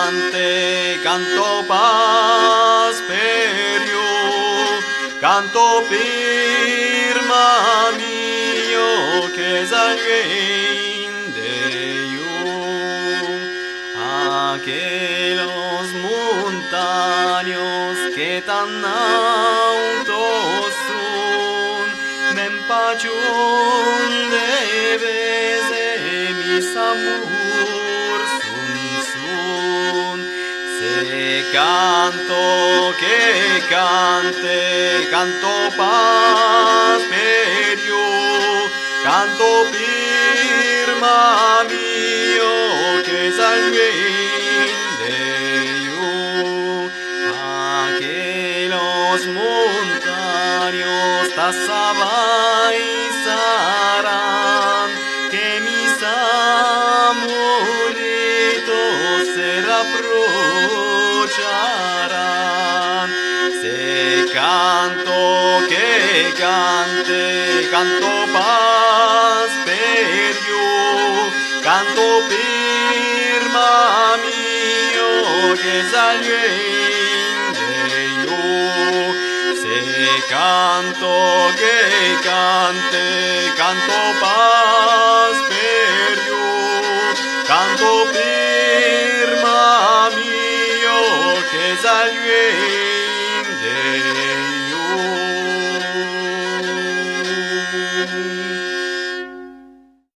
cante, canto paz per you, canto firma mio che salven de you, aquellos montaños que tan altos son, me empachun debes de mis amor sun. Se canto que cante, canto paz per you, canto firma mio que salven de you, aquellos montaños tasabaizaran, que mis amoritos se reprocharán. Se canto que cante, canto paz per you, canto firma mio que salven de you. Se canto que cante, canto paz per you, canto firma mio que salven